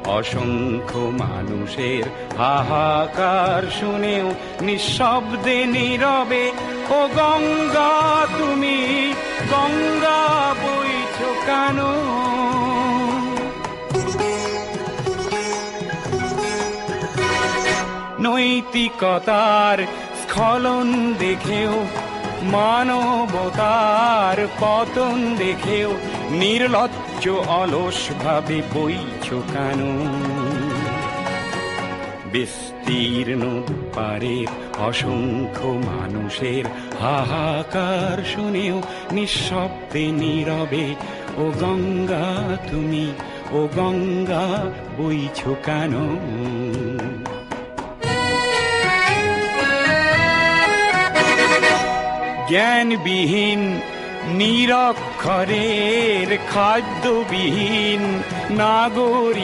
অসংখ্য মানুষের হাহাকার শুনেও নিঃশব্দে নীরবে ও গঙ্গা তুমি গঙ্গা বইছো কেন? নৈতিকতার স্খলন দেখেও মানবতার পতন দেখেও নির্লজ্জ অলস ভাবে বইছো কেন? বিস্তীর্ণ দুপারের অসংখ্য মানুষের হাহাকার শুনেও নিঃশব্দে নীরবে ও গঙ্গা তুমি ও গঙ্গা বইছো কেন? জ্ঞানবিহীন নিরক্ষরের খাদ্যবিহীন নাগরিক